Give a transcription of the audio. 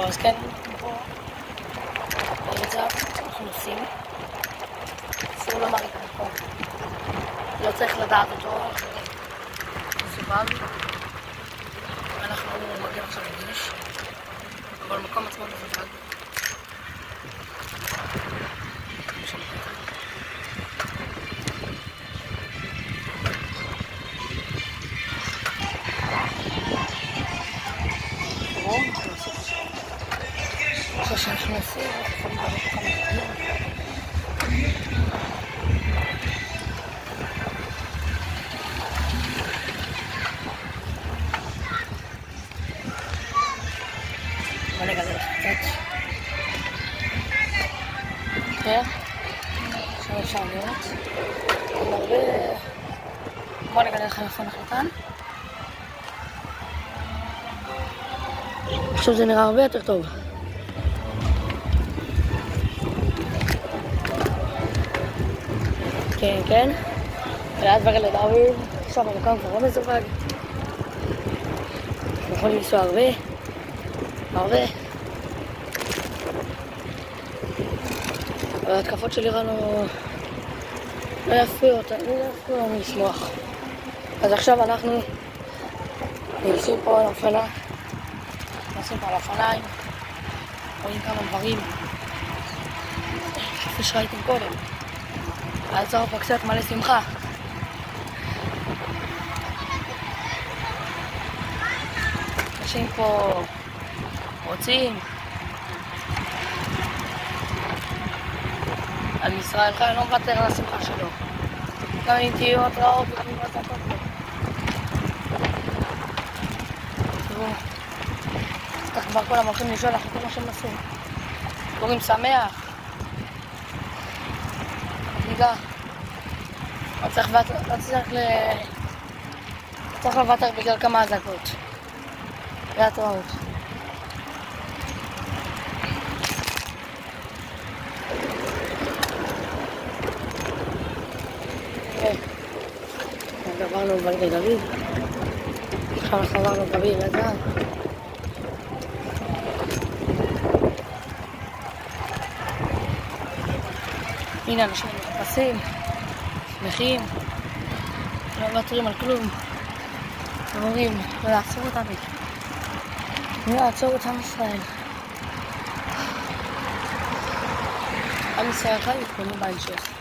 אז כן, פה באמצע אנחנו נוסעים. אסור לומר את המקום. לא צריך לדעת אותו, מסובב. אנחנו מגיעים עכשיו לכביש, אבל המקום עצמו מבודד. שאנחנו נעשים, אנחנו יכולים לראות כמה דברים. בוא נגלה לך קצת. עכשיו אפשר לראות. בוא נגלה לך איפה אנחנו כאן. עכשיו זה נראה הרבה יותר טוב. כן, כן. ואז ברגע לדרבי, עכשיו המקום כבר לא מזווג. אנחנו יכולים לנסוע הרבה. אבל ההתקפות של איראן לא יפריעו לנו לשמוח. אז עכשיו אנחנו נוסעים פה על האופניים. רואים כמה דברים כפי שראיתם קודם. אז צריך פה קצת מלא שמחה. אנשים פה רוצים על ישראל חי, לא מוותר על השמחה שלו. גם אם תהיו התראות וכמובן הצעקות לו. תראו, כך כבר כולם הולכים לשאול אחרי כל מה שהם עשו. קוראים שמח. חגיגה. לא צריך לוותר בגלל כמה אזעקות. והתראות. עברנו בגדי דוד. עכשיו אנחנו עברנו בגבי אלעזר. הנה אנשים מחפשים, שמחים, לא מוותרים על כלום. אומרים, לא לעצור אותנו. לא לעצור את עם ישראל. עם ישראל חי, יתקונו בהמשך.